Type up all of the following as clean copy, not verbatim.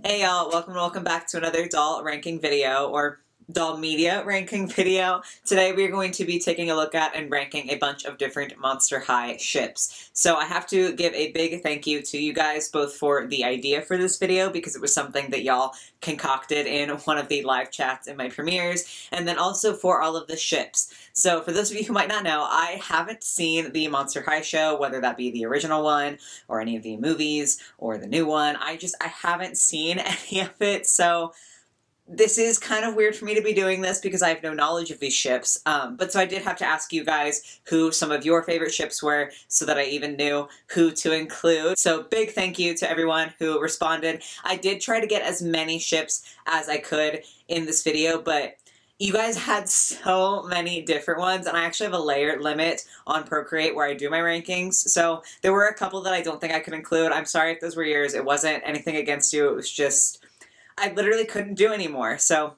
Hey y'all, welcome back to another doll ranking video, or doll media ranking video. Today we're going to be taking a look at and ranking a bunch of different Monster High ships. So I have to give a big thank you to you guys both for the idea for this video, because it was something that y'all concocted in one of the live chats in my premieres, and then also for all of the ships. So for those of you who might not know, I haven't seen the Monster High show, whether that be the original one, or any of the movies, or the new one. I haven't seen any of it, so this is kind of weird for me to be doing this because I have no knowledge of these ships, but so I did have to ask you guys who some of your favorite ships were so that I even knew who to include. So big thank you to everyone who responded. I did try to get as many ships as I could in this video, but you guys had so many different ones, and I actually have a layer limit on Procreate where I do my rankings, so there were a couple that I don't think I could include. I'm sorry if those were yours. It wasn't anything against you. It was just I literally couldn't do anymore, so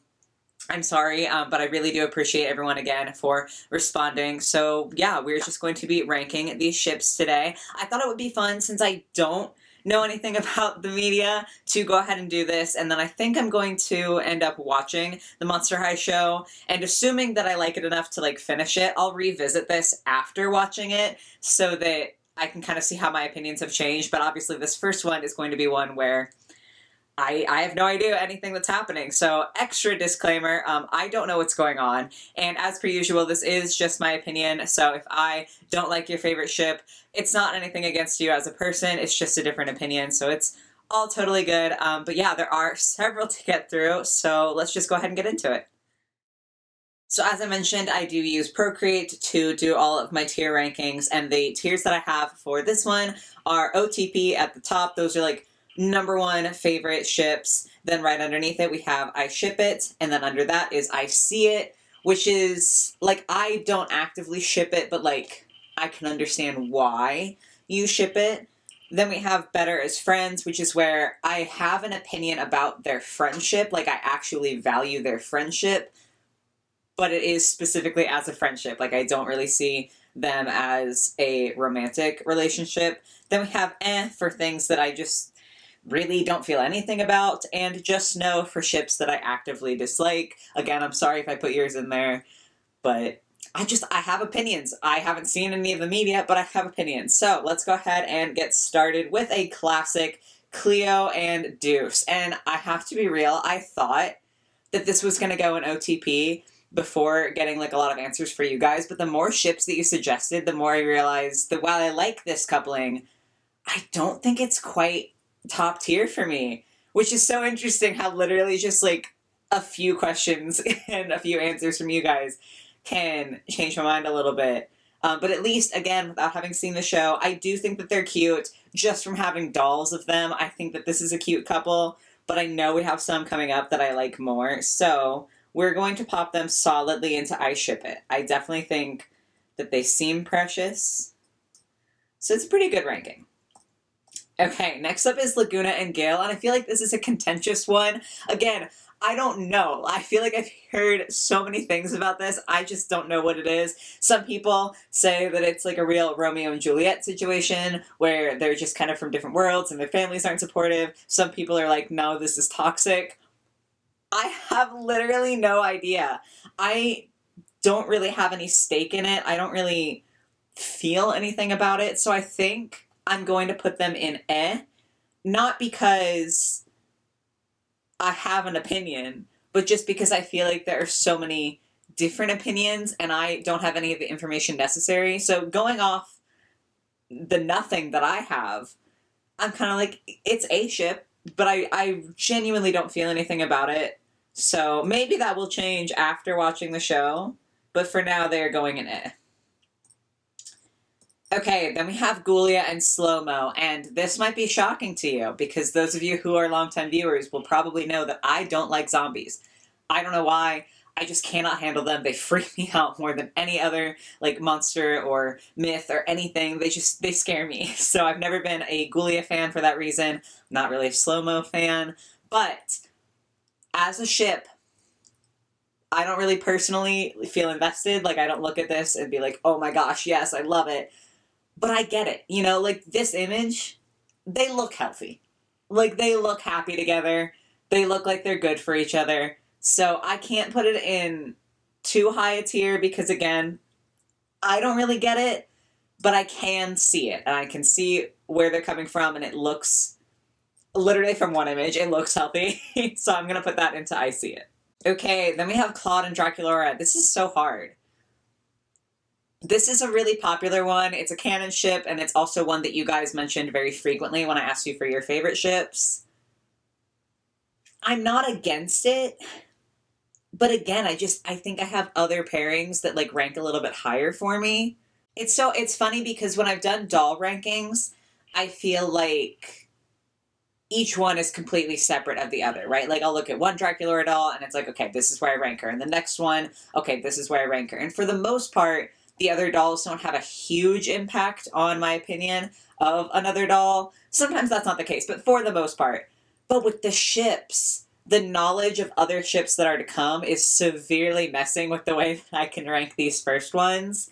I'm sorry, but I really do appreciate everyone again for responding. So yeah, we're just going to be ranking these ships today. I thought it would be fun, since I don't know anything about the media, to go ahead and do this, and then I think I'm going to end up watching the Monster High show, and assuming that I like it enough to finish it, I'll revisit this after watching it so that I can kind of see how my opinions have changed. But obviously this first one is going to be one where I have no idea anything that's happening, so extra disclaimer, I don't know what's going on, and as per usual, this is just my opinion, so if I don't like your favorite ship, it's not anything against you as a person, it's just a different opinion, so it's all totally good, but yeah, there are several to get through, so let's just go ahead and get into it. So as I mentioned, I do use Procreate to do all of my tier rankings, and the tiers that I have for this one are OTP at the top. Those are number one favorite ships. Then right underneath it we have I ship it, and then under that is I see it, which is I don't actively ship it, but I can understand why you ship it. Then we have better as friends, which is where I have an opinion about their friendship, I actually value their friendship, but it is specifically as a friendship. I don't really see them as a romantic relationship. Then we have for things that I just really don't feel anything about, and just no for ships that I actively dislike. Again, I'm sorry if I put yours in there, but I have opinions. I haven't seen any of the media, but I have opinions. So let's go ahead and get started with a classic, Cleo and Deuce. And I have to be real, I thought that this was going to go in OTP before getting a lot of answers for you guys, but the more ships that you suggested, the more I realized that while I like this coupling, I don't think it's quite top tier for me, which is so interesting how literally just a few questions and a few answers from you guys can change my mind a little bit. But at least, again, without having seen the show, I do think that they're cute. Just from having dolls of them, I think that this is a cute couple, but I know we have some coming up that I like more, so we're going to pop them solidly into I ship it. I definitely think that they seem precious, so it's a pretty good ranking. Okay, next up is Laguna and Gale, and I feel like this is a contentious one. Again, I don't know. I feel like I've heard so many things about this, I just don't know what it is. Some people say that it's a real Romeo and Juliet situation, where they're just kind of from different worlds and their families aren't supportive. Some people are like, no, this is toxic. I have literally no idea. I don't really have any stake in it. I don't really feel anything about it, so I think I'm going to put them in not because I have an opinion, but just because I feel like there are so many different opinions and I don't have any of the information necessary. So going off the nothing that I have, I'm kind of it's a ship, but I genuinely don't feel anything about it. So maybe that will change after watching the show, but for now they're going in . Okay, then we have Ghoulia and Slow-Mo, and this might be shocking to you, because those of you who are longtime viewers will probably know that I don't like zombies. I don't know why, I just cannot handle them. They freak me out more than any other, monster or myth or anything. They scare me. So I've never been a Ghoulia fan for that reason. Not really a Slow-Mo fan, but as a ship, I don't really personally feel invested. I don't look at this and be like, oh my gosh, yes, I love it. But I get it, this image, they look healthy. Like, they look happy together. They look like they're good for each other. So I can't put it in too high a tier because, again, I don't really get it, but I can see it. And I can see where they're coming from, and it looks, literally from one image, it looks healthy. So I'm going to put that into I see it. Okay, then we have Clawd and Draculaura. This is so hard. This is a really popular one. It's a canon ship, and it's also one that you guys mentioned very frequently when I asked you for your favorite ships. I'm not against it, but again, I think I have other pairings that like rank a little bit higher for me. It's funny because when I've done doll rankings, I feel like each one is completely separate of the other, right? Like, I'll look at one Draculaura doll and it's like, okay, this is where I rank her. And the next one, okay, this is where I rank her. And for the most part, the other dolls don't have a huge impact on my opinion of another doll. Sometimes that's not the case, but for the most part. But with the ships, the knowledge of other ships that are to come is severely messing with the way that I can rank these first ones.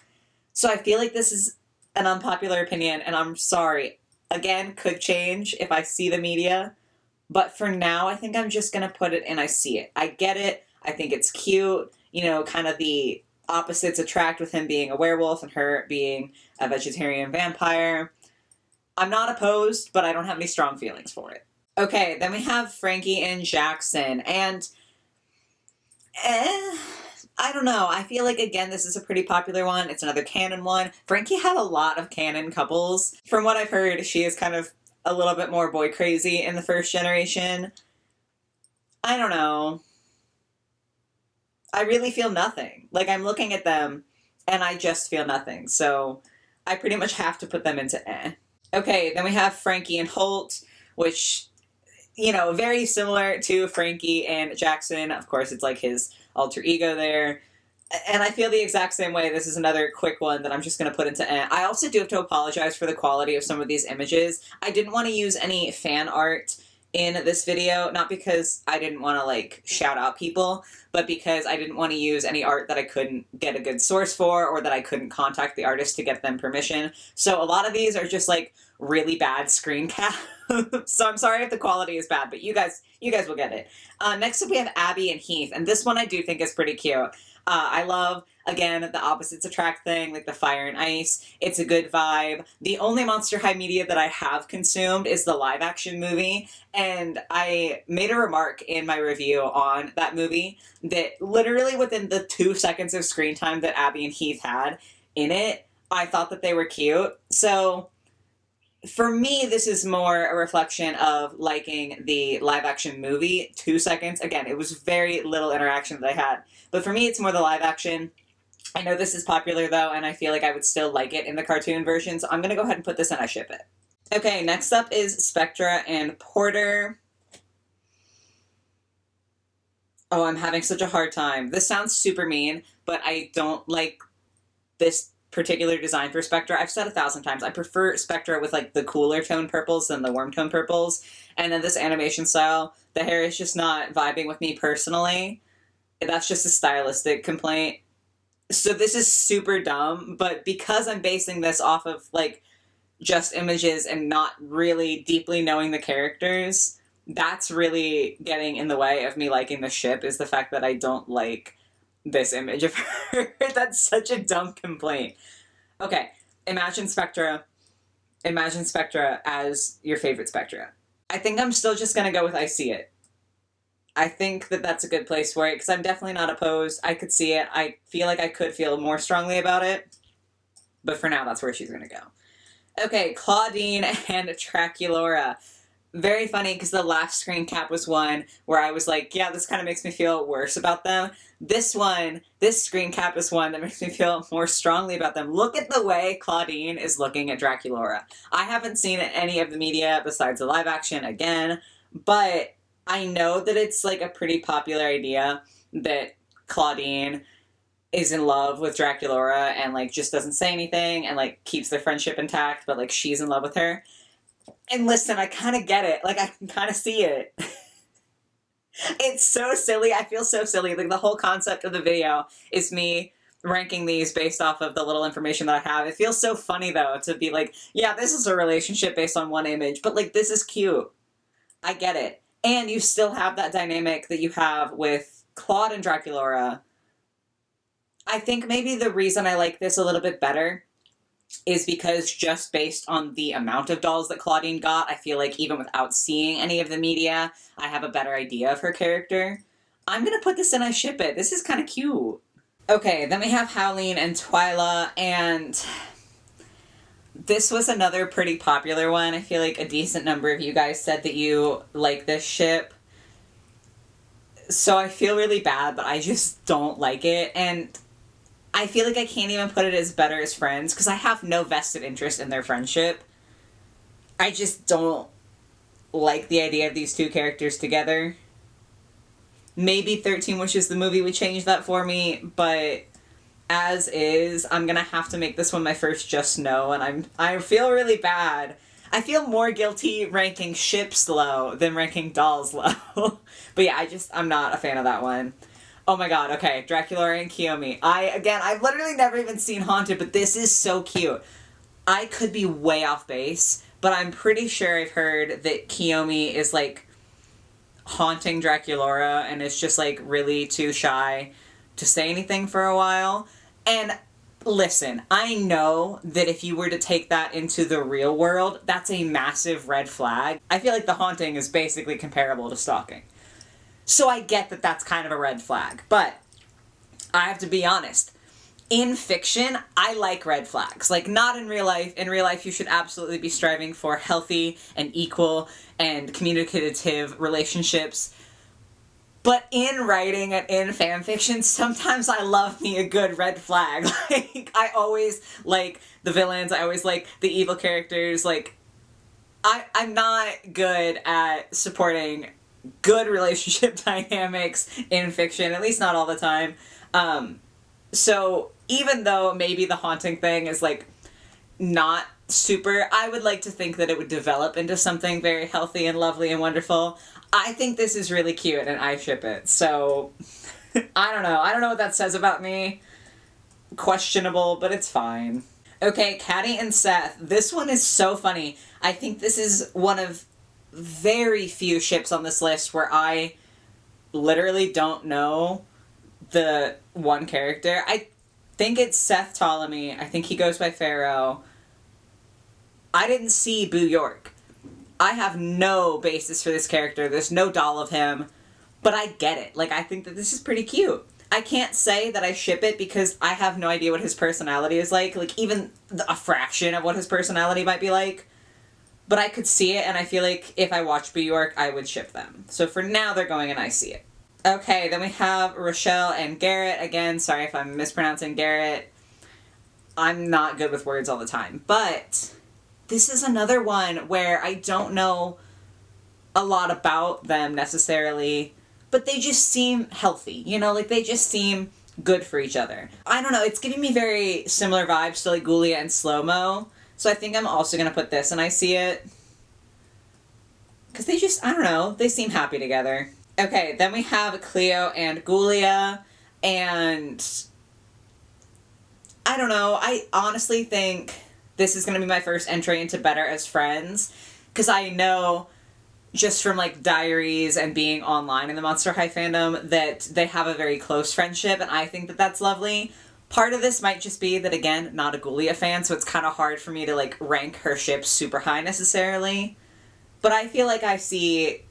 So I feel like this is an unpopular opinion, and I'm sorry. Again, could change if I see the media. But for now, I think I'm just going to put it in I see it. I get it. I think it's cute. You know, kind of the opposites attract with him being a werewolf and her being a vegetarian vampire. I'm not opposed, but I don't have any strong feelings for it. Okay, then we have Frankie and Jackson. And I don't know. I feel like, again, this is a pretty popular one. It's another canon one. Frankie had a lot of canon couples. From what I've heard, she is kind of a little bit more boy crazy in the first generation. I don't know. I really feel nothing. Like, I'm looking at them, and I just feel nothing. So I pretty much have to put them into eh. Okay, then we have Frankie and Holt, which, you know, very similar to Frankie and Jackson. Of course, it's like his alter ego there. And I feel the exact same way. This is another quick one that I'm just going to put into eh. I also do have to apologize for the quality of some of these images. I didn't want to use any fan art in this video, not because I didn't want to, like, shout out people, but because I didn't want to use any art that I couldn't get a good source for, or that I couldn't contact the artist to get them permission. So a lot of these are just, like, really bad screen caps. So I'm sorry if the quality is bad, but you guys will get it. Next up we have Abby and Heath, and this one I do think is pretty cute. I love, again, the opposites attract thing, like the fire and ice. It's a good vibe. The only Monster High media that I have consumed is the live action movie, and I made a remark in my review on that movie that literally within the 2 seconds of screen time that Abby and Heath had in it, I thought that they were cute. So for me, this is more a reflection of liking the live-action movie. 2 seconds. Again, it was very little interaction that I had. But for me, it's more the live-action. I know this is popular, though, and I feel like I would still like it in the cartoon version, so I'm going to go ahead and put this in I ship it. Okay, next up is Spectra and Porter. Oh, I'm having such a hard time. This sounds super mean, but I don't like this particular design for Spectra. I've said 1,000 times, I prefer Spectra with like the cooler tone purples than the warm tone purples. And then this animation style, the hair is just not vibing with me personally. That's just a stylistic complaint. So this is super dumb, but because I'm basing this off of like just images and not really deeply knowing the characters, that's really getting in the way of me liking the ship, is the fact that I don't like this image of her. That's such a dumb complaint. Okay, imagine Spectra as your favorite Spectra. I think I'm still just gonna go with I see it. I think that that's a good place for it, because I'm definitely not opposed. I could see it. I feel like I could feel more strongly about it. But for now, that's where she's gonna go. Okay, Clawdeen and Draculaura. Very funny, because the last screen cap was one where I was like, yeah, this kind of makes me feel worse about them. This screen cap is one that makes me feel more strongly about them. Look at the way Clawdeen is looking at Draculaura. I haven't seen any of the media besides the live action again, but I know that it's like a pretty popular idea that Clawdeen is in love with Draculaura and like just doesn't say anything and like keeps their friendship intact, but like she's in love with her. And listen, I kind of get it. Like, I can kind of see it. It's so silly. I feel so silly. Like, the whole concept of the video is me ranking these based off of the little information that I have. It feels so funny, though, to be like, yeah, this is a relationship based on one image, but, like, this is cute. I get it. And you still have that dynamic that you have with Clawd and Draculaura. I think maybe the reason I like this a little bit better is because just based on the amount of dolls that Clawdeen got, I feel like even without seeing any of the media, I have a better idea of her character. I'm gonna put this in I ship it. This is kind of cute. Okay, then we have Howleen and Twyla, and this was another pretty popular one. I feel like a decent number of you guys said that you like this ship. So I feel really bad, but I just don't like it, and I feel like I can't even put it as better as friends, because I have no vested interest in their friendship. I just don't like the idea of these two characters together. Maybe 13 Wishes the movie would change that for me, but as is, I'm gonna have to make this one my first just no, and I feel really bad. I feel more guilty ranking ships low than ranking dolls low. But yeah, I'm not a fan of that one. Oh my god, okay, Draculaura and Kiyomi. I've literally never even seen Haunted, but this is so cute. I could be way off base, but I'm pretty sure I've heard that Kiyomi is, like, haunting Draculaura and is just, like, really too shy to say anything for a while. And listen, I know that if you were to take that into the real world, that's a massive red flag. I feel like the haunting is basically comparable to stalking. So I get that that's kind of a red flag, but I have to be honest. In fiction, I like red flags. Like, not in real life. In real life, you should absolutely be striving for healthy and equal and communicative relationships. But in writing and in fanfiction, sometimes I love me a good red flag. Like, I always like the villains. I always like the evil characters. Like, I'm not good at supporting good relationship dynamics in fiction, at least not all the time. So even though maybe the haunting thing is, like, not super, I would like to think that it would develop into something very healthy and lovely and wonderful. I think this is really cute and I ship it. So I don't know. I don't know what that says about me. Questionable, but it's fine. Okay, Caddy and Seth. This one is so funny. I think this is one of very few ships on this list where I literally don't know the one character. I think it's Seth Ptolemy. I think he goes by Pharaoh. I didn't see Boo York. I have no basis for this character. There's no doll of him. But I get it. Like, I think that this is pretty cute. I can't say that I ship it because I have no idea what his personality is like. Like, even a fraction of what his personality might be like. But I could see it, and I feel like if I watched Boo York, I would ship them. So for now, they're going and I see it. Okay, then we have Rochelle and Garrett. Again, sorry if I'm mispronouncing Garrett. I'm not good with words all the time. But this is another one where I don't know a lot about them necessarily, but they just seem healthy. You know, like, they just seem good for each other. I don't know, it's giving me very similar vibes to, like, Ghoulia and Slow-Mo. So I think I'm also going to put this and I see it. Because they just, I don't know, they seem happy together. Okay, then we have Cleo and Ghoulia, and I don't know, I honestly think this is going to be my first entry into Better as Friends, because I know just from, like, diaries and being online in the Monster High fandom that they have a very close friendship, and I think that that's lovely. Part of this might just be that, again, not a Ghoulia fan, so it's kind of hard for me to, like, rank her ship super high necessarily. But I feel like I see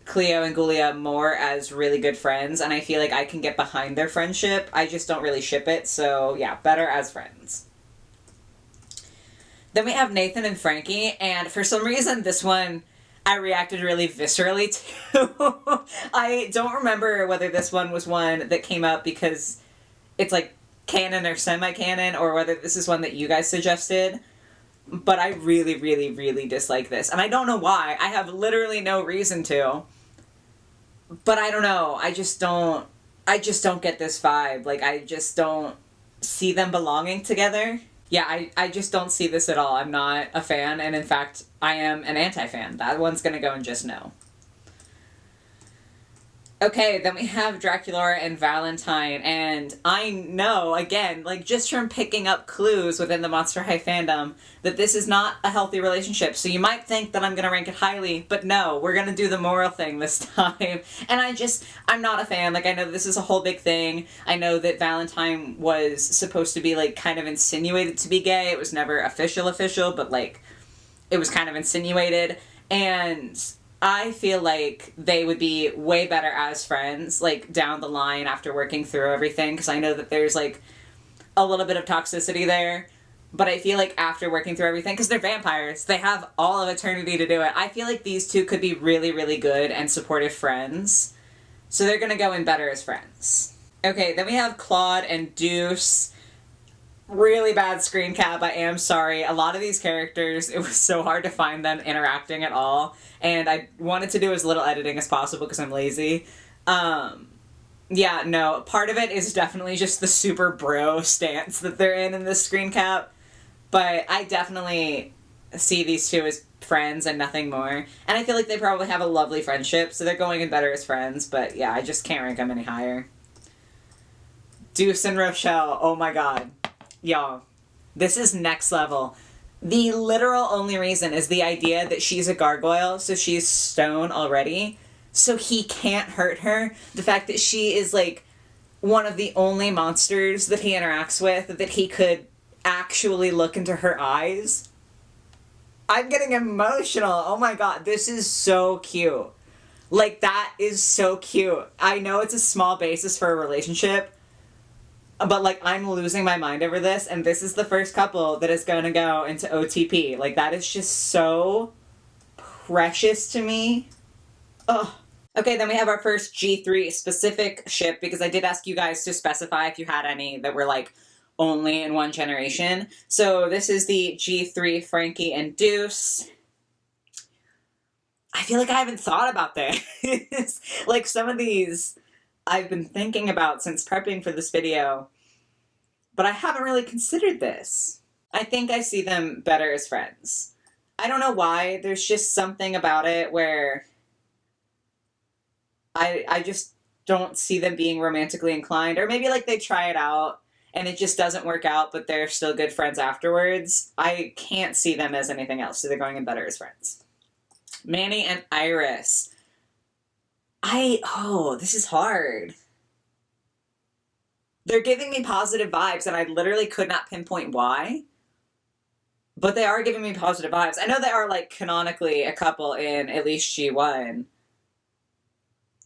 Cleo and Ghoulia more as really good friends, and I feel like I can get behind their friendship. I just don't really ship it, so yeah, Better as Friends. Then we have Nathan and Frankie, and for some reason this one I reacted really viscerally to. I don't remember whether this one was one that came up because it's, like, canon or semi-canon, or whether this is one that you guys suggested. But I really, really, really dislike this. And I don't know why. I have literally no reason to. But I don't know. I just don't get this vibe. Like, I just don't see them belonging together. Yeah, I just don't see this at all. I'm not a fan, and in fact, I am an anti-fan. That one's gonna go in just no. Okay, then we have Draculaura and Valentine, and I know, again, like just from picking up clues within the Monster High fandom, that this is not a healthy relationship. So you might think that I'm gonna rank it highly, but no, we're gonna do the moral thing this time. And I'm not a fan. Like, I know this is a whole big thing. I know that Valentine was supposed to be, like, kind of insinuated to be gay. It was never official, but, like, it was kind of insinuated. And I feel like they would be way better as friends, like, down the line after working through everything, because I know that there's, like, a little bit of toxicity there, but I feel like after working through everything, because they're vampires, they have all of eternity to do it, I feel like these two could be really, really good and supportive friends, so they're gonna go in better as friends. Okay, then we have Clawd and Deuce. Really bad screen cap, I am sorry. A lot of these characters, it was so hard to find them interacting at all, and I wanted to do as little editing as possible because I'm lazy. Yeah, no, part of it is definitely just the super bro stance that they're in this screen cap, but I definitely see these two as friends and nothing more, and I feel like they probably have a lovely friendship, so they're going in better as friends, but yeah, I just can't rank them any higher. Deuce and Rochelle, oh my god. Y'all, this is next level. The literal only reason is the idea that she's a gargoyle, so she's stone already, so he can't hurt her. The fact that she is, like, one of the only monsters that he interacts with, that he could actually look into her eyes. I'm getting emotional. Oh my god, this is so cute. Like, that is so cute. I know it's a small basis for a relationship, but, like, I'm losing my mind over this, and this is the first couple that is gonna go into OTP. Like, that is just so precious to me. Ugh. Okay, then we have our first G3 specific ship, because I did ask you guys to specify if you had any that were, like, only in one generation. So this is the G3 Frankie and Deuce. I feel like I haven't thought about this. Like, some of these I've been thinking about since prepping for this video, but I haven't really considered this. I think I see them better as friends. I don't know why, there's just something about it where I just don't see them being romantically inclined, or maybe, like, they try it out and it just doesn't work out, but they're still good friends afterwards. I can't see them as anything else, so they're going in better as friends. Manny and Iris. This is hard. They're giving me positive vibes, and I literally could not pinpoint why. But they are giving me positive vibes. I know they are, like, canonically a couple in at least G1.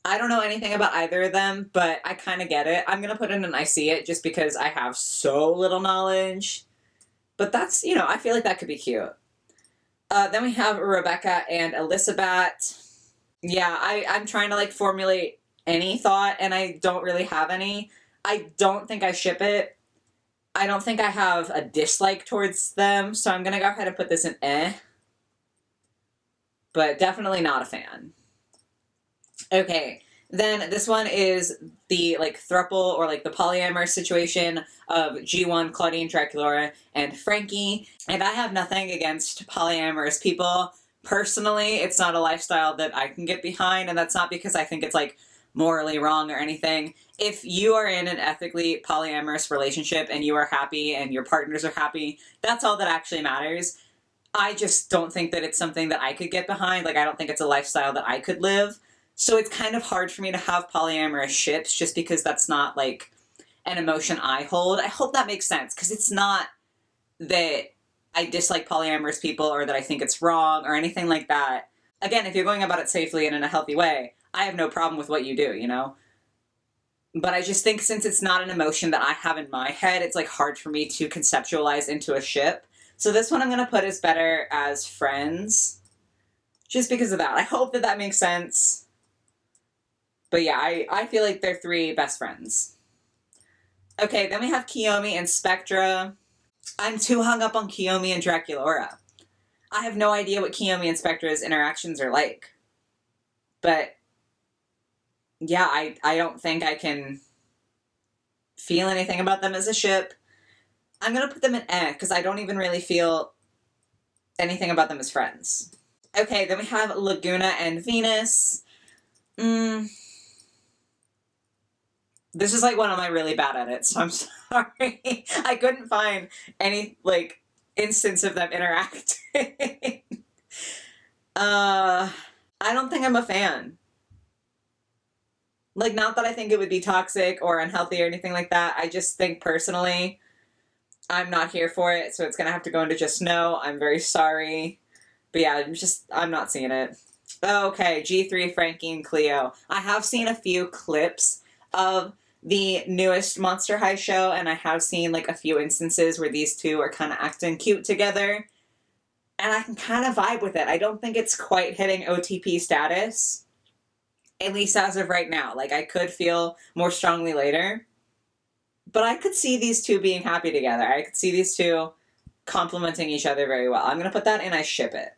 I don't know anything about either of them, but I kind of get it. I'm going to put in an I see it just because I have so little knowledge. But that's, you know, I feel like that could be cute. Then we have Rebecca and Elizabeth. Yeah, I'm trying to, like, formulate any thought, and I don't really have any. I don't think I ship it. I don't think I have a dislike towards them, so I'm gonna go ahead and put this in eh. But definitely not a fan. Okay, then this one is the, like, throuple, or, like, the polyamorous situation of G1, Clawdeen, Draculaura, and Frankie. And I have nothing against polyamorous people. Personally, it's not a lifestyle that I can get behind, and that's not because I think it's, like, morally wrong or anything. If you are in an ethically polyamorous relationship and you are happy and your partners are happy, that's all that actually matters. I just don't think that it's something that I could get behind. Like, I don't think it's a lifestyle that I could live. So it's kind of hard for me to have polyamorous ships just because that's not, like, an emotion I hold. I hope that makes sense, because it's not that I dislike polyamorous people or that I think it's wrong or anything like that. Again, if you're going about it safely and in a healthy way, I have no problem with what you do, you know? But I just think since it's not an emotion that I have in my head, it's, like, hard for me to conceptualize into a ship. So this one I'm going to put as better as friends, just because of that. I hope that that makes sense. But yeah, I feel like they're three best friends. Okay, then we have Kiyomi and Spectra. I'm too hung up on Kiyomi and Draculaura. I have no idea what Kiyomi and Spectra's interactions are like. But yeah, I don't think I can feel anything about them as a ship. I'm going to put them in eh, because I don't even really feel anything about them as friends. Okay, then we have Laguna and Venus. This is like one of my really bad edits, so I'm sorry. I couldn't find any like instance of them interacting. I don't think I'm a fan. Like, not that I think it would be toxic or unhealthy or anything like that. I just think personally, I'm not here for it, so it's gonna have to go into just no. I'm very sorry. But yeah, I'm not seeing it. Okay, G3, Frankie, and Cleo. I have seen a few clips of the newest Monster High show, and I have seen like a few instances where these two are kind of acting cute together. And I can kind of vibe with it. I don't think it's quite hitting OTP status, at least as of right now. Like, I could feel more strongly later. But I could see these two being happy together. I could see these two complementing each other very well. I'm going to put that in I ship it.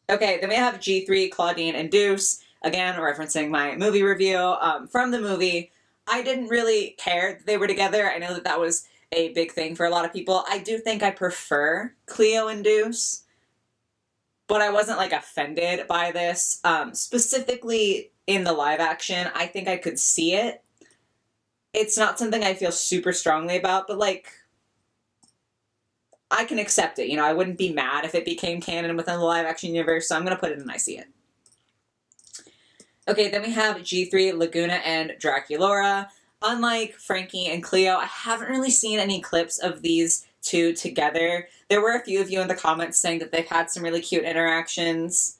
Okay, then we have G3, Clawdeen, and Deuce. Again, referencing my movie review from the movie. I didn't really care that they were together. I know that that was a big thing for a lot of people. I do think I prefer Cleo and Deuce. But I wasn't, like, offended by this. Specifically in the live action, I think I could see it. It's not something I feel super strongly about, but, like, I can accept it. You know, I wouldn't be mad if it became canon within the live action universe, so I'm going to put it in I see it. Okay, then we have G3, Laguna, and Draculaura. Unlike Frankie and Cleo, I haven't really seen any clips of these two together. There were a few of you in the comments saying that they've had some really cute interactions,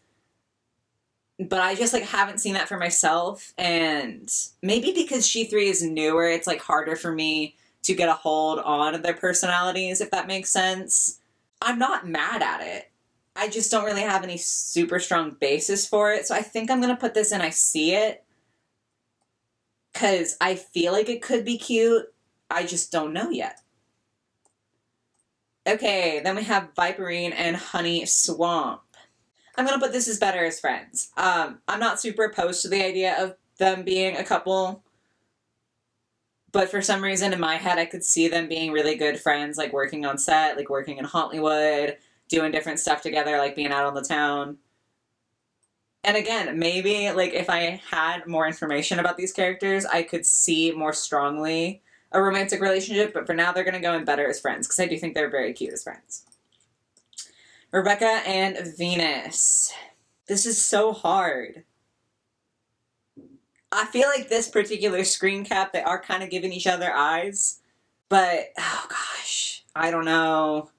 but I just like haven't seen that for myself. And maybe because G3 is newer, it's like harder for me to get a hold on their personalities, if that makes sense. I'm not mad at it. I just don't really have any super strong basis for it. So I think I'm going to put this in I see it, because I feel like it could be cute. I just don't know yet. Okay, then we have Viperine and Honey Swamp. I'm going to put this as better as friends. I'm not super opposed to the idea of them being a couple, but for some reason in my head I could see them being really good friends, like working on set, like working in Hollywood, doing different stuff together, like being out on the town. And again, maybe like if I had more information about these characters, I could see more strongly a romantic relationship, but for now they're going to go in better as friends, because I do think they're very cute as friends. Rebecca and Venus. This is so hard. I feel like this particular screen cap, they are kind of giving each other eyes, but, oh gosh, I don't know.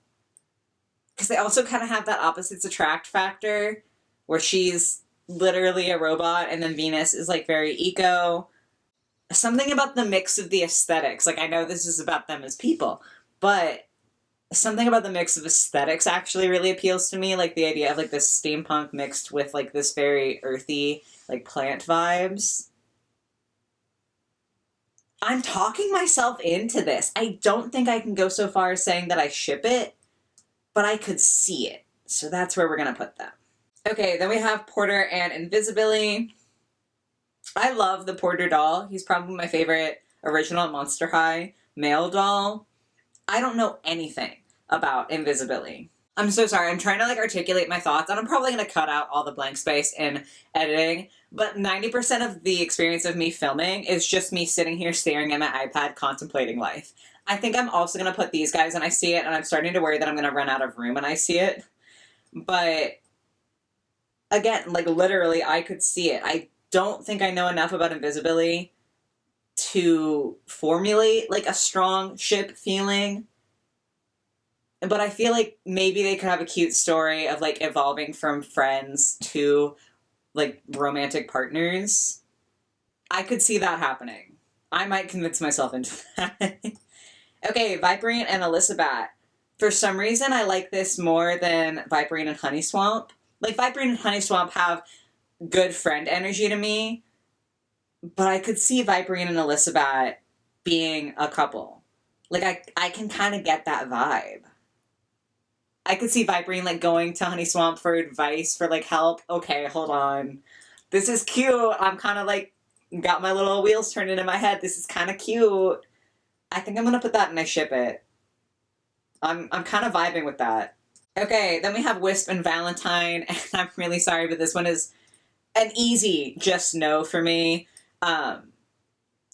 Because they also kind of have that opposites attract factor, where she's literally a robot, and then Venus is like very eco. Something about the mix of the aesthetics, like I know this is about them as people, but something about the mix of aesthetics actually really appeals to me, like the idea of like this steampunk mixed with like this very earthy, like plant vibes. I'm talking myself into this. I don't think I can go so far as saying that I ship it, but I could see it. So that's where we're going to put them. Okay, then we have Porter and Invisibility. I love the Porter doll. He's probably my favorite original Monster High male doll. I don't know anything about Invisibility. I'm so sorry. I'm trying to like articulate my thoughts, and I'm probably going to cut out all the blank space in editing, but 90% of the experience of me filming is just me sitting here staring at my iPad contemplating life. I think I'm also going to put these guys and I see it, and I'm starting to worry that I'm going to run out of room when I see it. But again, like literally I could see it. I don't think I know enough about Invisibility to formulate like a strong ship feeling. But I feel like maybe they could have a cute story of like evolving from friends to like romantic partners. I could see that happening. I might convince myself into that. Okay, Viperine and Elizabeth. For some reason, I like this more than Viperine and Honey Swamp. Like, Viperine and Honey Swamp have good friend energy to me, but I could see Viperine and Elizabeth being a couple. Like, I can kind of get that vibe. I could see Viperine, like, going to Honey Swamp for advice, for, like, help. Okay, hold on. This is cute. I'm kind of, like, got my little wheels turning in my head. This is kind of cute. I think I'm going to put that and I ship it. I'm kind of vibing with that. Okay, then we have Wisp and Valentine, and I'm really sorry, but this one is an easy just no for me.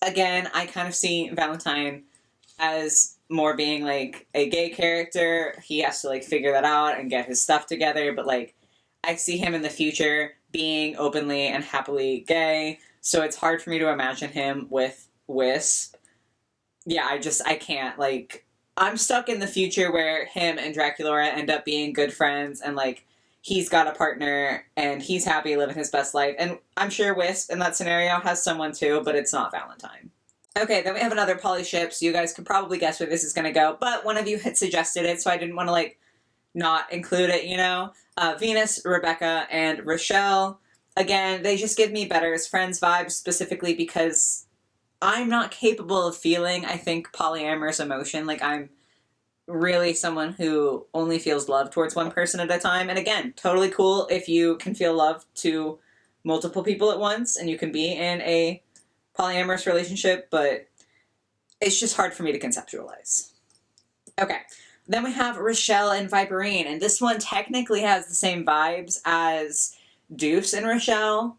Again, I kind of see Valentine as more being like a gay character. He has to like figure that out and get his stuff together, but like I see him in the future being openly and happily gay, so it's hard for me to imagine him with Wisp. Yeah, I can't. Like, I'm stuck in the future where him and Draculaura end up being good friends, and like he's got a partner and he's happy living his best life. And I'm sure Wisp in that scenario has someone too, but it's not Valentine. Okay, then we have another poly ship, so you guys could probably guess where this is going to go, but one of you had suggested it, so I didn't want to, like, not include it, you know? Venus, Rebecca, and Rochelle. Again, they just give me better as friends vibes, specifically because I'm not capable of feeling, I think, polyamorous emotion. Like, I'm really someone who only feels love towards one person at a time, and again, totally cool if you can feel love to multiple people at once, and you can be in a polyamorous relationship, but it's just hard for me to conceptualize. Okay, then we have Rochelle and Viperine, and this one technically has the same vibes as Deuce and Rochelle,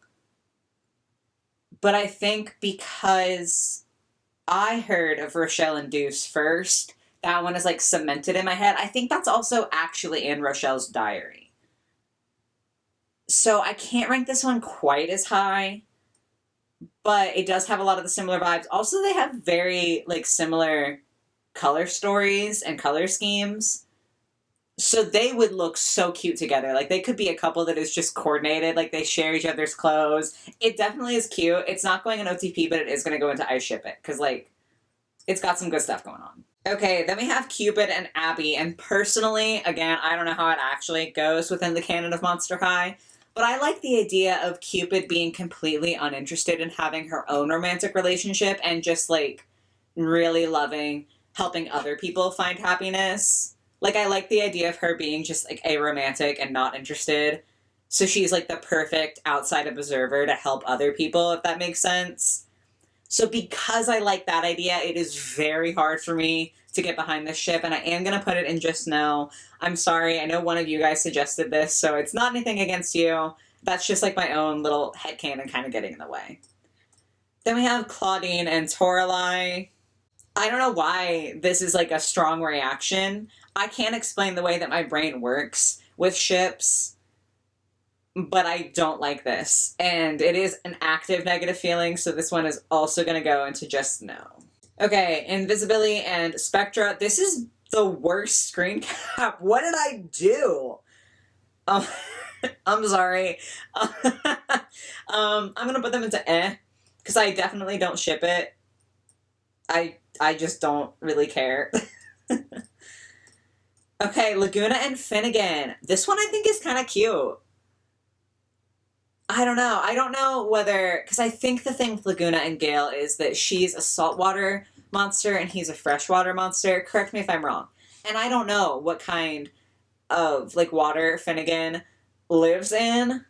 but I think because I heard of Rochelle and Deuce first, that one is like cemented in my head. I think that's also actually in Rochelle's diary. So I can't rank this one quite as high, but it does have a lot of the similar vibes. Also, they have very, like, similar color stories and color schemes. So they would look so cute together. Like, they could be a couple that is just coordinated. Like, they share each other's clothes. It definitely is cute. It's not going in OTP, but it is going to go into I Ship It. Because, like, it's got some good stuff going on. Okay, then we have Cupid and Abby. And personally, again, I don't know how it actually goes within the canon of Monster High, but I like the idea of Cupid being completely uninterested in having her own romantic relationship and just, like, really loving helping other people find happiness. Like, I like the idea of her being just, like, aromantic and not interested. So she's, like, the perfect outside observer to help other people, if that makes sense. So because I like that idea, it is very hard for me to get behind this ship, and I am going to put it in Just No. I'm sorry, I know one of you guys suggested this, so it's not anything against you. That's just like my own little headcanon kind of getting in the way. Then we have Clawdeen and Toralei. I don't know why this is like a strong reaction. I can't explain the way that my brain works with ships, but I don't like this. And it is an active negative feeling, so this one is also going to go into Just No. Okay, Invisibility and Spectra. This is the worst screen cap. What did I do? I'm sorry. I'm going to put them into eh, because I definitely don't ship it. I just don't really care. Okay, Laguna and Finnegan. This one I think is kind of cute. I don't know. I don't know whether... Because I think the thing with Laguna and Gale is that she's a saltwater monster and he's a freshwater monster. Correct me if I'm wrong. And I don't know what kind of, like, water Finnegan lives in.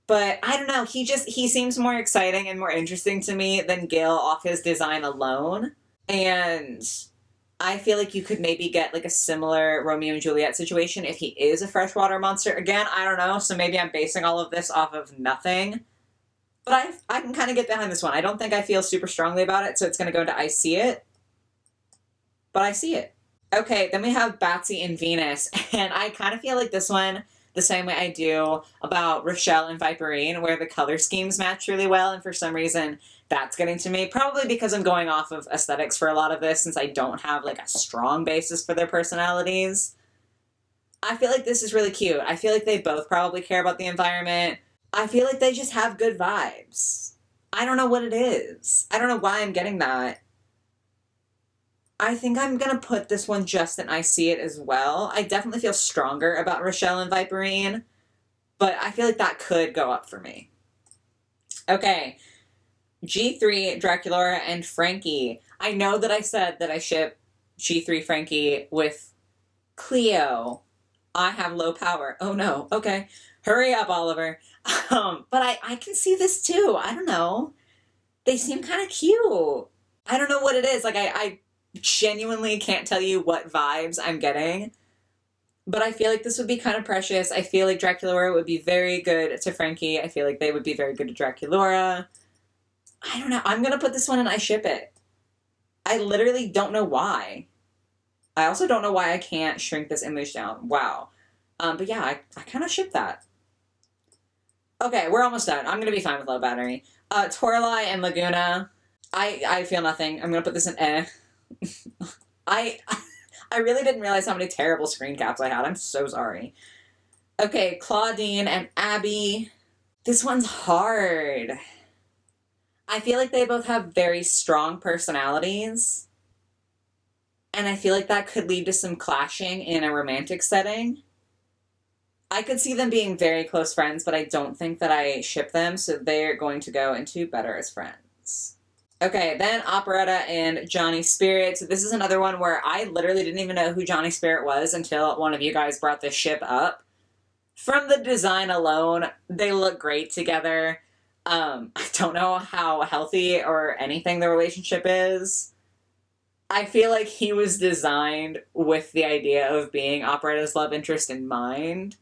But I don't know. He seems more exciting and more interesting to me than Gale off his design alone. And I feel like you could maybe get, like, a similar Romeo and Juliet situation if he is a freshwater monster. Again, I don't know, so maybe I'm basing all of this off of nothing. But I can kind of get behind this one. I don't think I feel super strongly about it, so it's going to go into I See It. But I see it. Okay, then we have Batsy and Venus, and I kind of feel like this one, the same way I do about Rochelle and Viperine, where the color schemes match really well, and for some reason that's getting to me. Probably because I'm going off of aesthetics for a lot of this, since I don't have, like, a strong basis for their personalities. I feel like this is really cute. I feel like they both probably care about the environment. I feel like they just have good vibes. I don't know what it is. I don't know why I'm getting that. I think I'm going to put this one just in I See It as well. I definitely feel stronger about Rochelle and Viperine, but I feel like that could go up for me. Okay, G3, Draculaura, and Frankie. I know that I said that I ship G3 Frankie with Cleo. I have low power. Oh no, okay. Hurry up, Oliver. But I can see this too. I don't know. They seem kind of cute. I don't know what it is. Like, I genuinely can't tell you what vibes I'm getting. But I feel like this would be kind of precious. I feel like Draculaura would be very good to Frankie. I feel like they would be very good to Draculaura. I don't know. I'm going to put this one in I ship it. I literally don't know why. I also don't know why I can't shrink this image down. Wow. But yeah, I kind of ship that. Okay, we're almost done. I'm going to be fine with low battery. Toralei and Laguna. I feel nothing. I'm going to put this in eh. I really didn't realize how many terrible screen caps I had. I'm so sorry. Okay, Clawdeen and Abby. This one's hard. I feel like they both have very strong personalities. And I feel like that could lead to some clashing in a romantic setting. I could see them being very close friends, but I don't think that I ship them, so they're going to go into better as friends. Okay, then Operetta and Johnny Spirit. So this is another one where I literally didn't even know who Johnny Spirit was until one of you guys brought this ship up. From the design alone, they look great together. I don't know how healthy or anything the relationship is. I feel like he was designed with the idea of being Operetta's love interest in mind.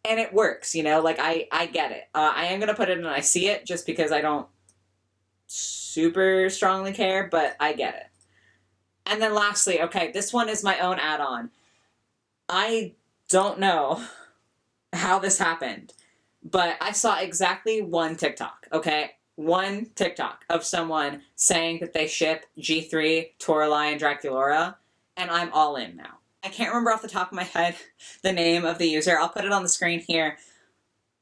And it works, you know? Like, I get it. I am going to put it in I see it just because I don't super strongly care, but I get it. And then lastly, okay, this one is my own add-on. I don't know how this happened, but I saw exactly one TikTok, okay? One TikTok of someone saying that they ship G3, Toralei, and Draculaura, and I'm all in now. I can't remember off the top of my head the name of the user. I'll put it on the screen here.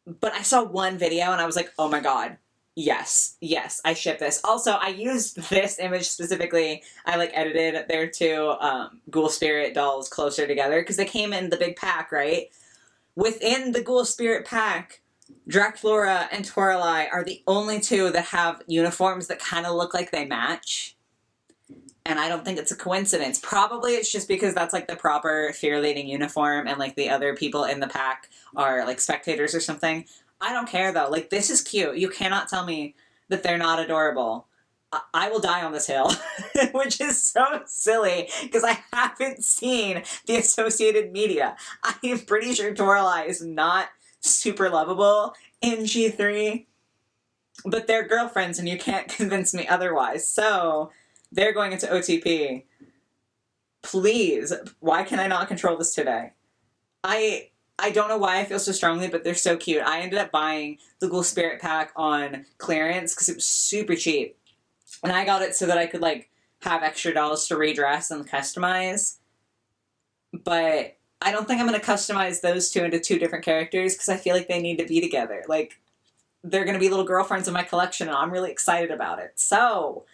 But I saw one video and I was like, oh my god, yes, I ship this. Also, I used this image specifically. I like edited their two Ghoul Spirit dolls closer together because they came in the big pack, right? Within the Ghoul Spirit pack, Draculaura and Toralei are the only two that have uniforms that kind of look like they match. And I don't think it's a coincidence. Probably it's just because that's like the proper fear leading uniform and like the other people in the pack are like spectators or something. I don't care though. Like, this is cute. You cannot tell me that they're not adorable. I will die on this hill, which is so silly because I haven't seen the associated media. I am pretty sure Toralei is not super lovable in G3, but they're girlfriends and you can't convince me otherwise. So they're going into OTP. Please, why can I not control this today? I don't know why I feel so strongly, but they're so cute. I ended up buying the Ghoul Spirit pack on clearance because it was super cheap. And I got it so that I could, like, have extra dolls to redress and customize. But I don't think I'm going to customize those two into two different characters because I feel like they need to be together. Like, they're going to be little girlfriends in my collection and I'm really excited about it. So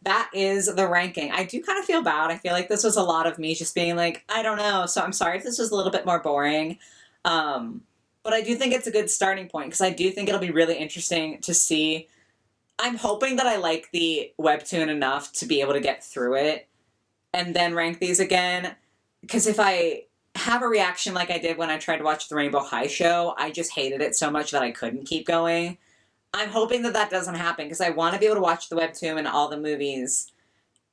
that is the ranking. I do kind of feel bad. I feel like this was a lot of me just being like, I don't know. So I'm sorry if this was a little bit more boring. But I do think it's a good starting point because I do think it'll be really interesting to see. I'm hoping that I like the webtoon enough to be able to get through it and then rank these again. Because if I have a reaction like I did when I tried to watch the Rainbow High show, I just hated it so much that I couldn't keep going. I'm hoping that that doesn't happen because I want to be able to watch the webtoon and all the movies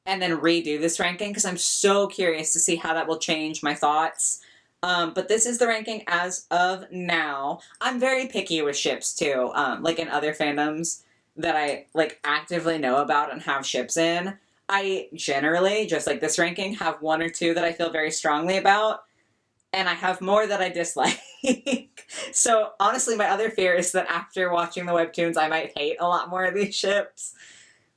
and then redo this ranking because I'm so curious to see how that will change my thoughts. But this is the ranking as of now. I'm very picky with ships too, like in other fandoms that I like actively know about and have ships in. I generally, just like this ranking, have one or two that I feel very strongly about, and I have more that I dislike. So honestly, my other fear is that after watching the webtoons, I might hate a lot more of these ships.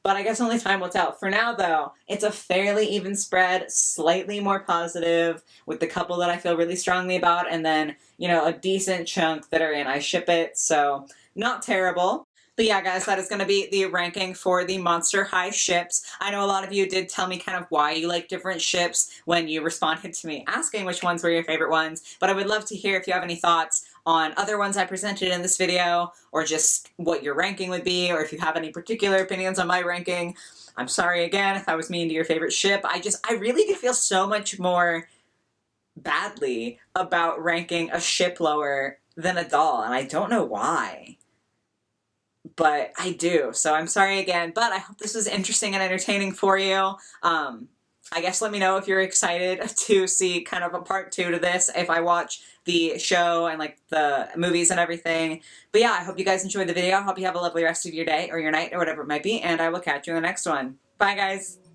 But I guess only time will tell. For now, though, it's a fairly even spread, slightly more positive, with the couple that I feel really strongly about, and then, you know, a decent chunk that are in I ship it, so not terrible. But yeah, guys, that is going to be the ranking for the Monster High ships. I know a lot of you did tell me kind of why you like different ships when you responded to me asking which ones were your favorite ones, but I would love to hear if you have any thoughts on other ones I presented in this video, or just what your ranking would be, or if you have any particular opinions on my ranking. I'm sorry again if I was mean to your favorite ship. I really do feel so much more badly about ranking a ship lower than a doll, and I don't know why. But I do, so I'm sorry again, but I hope this was interesting and entertaining for you. I guess let me know if you're excited to see kind of a part 2 to this if I watch the show and like the movies and everything. But yeah, I hope you guys enjoyed the video. I hope you have a lovely rest of your day or your night or whatever it might be, and I will catch you in the next one. Bye, guys!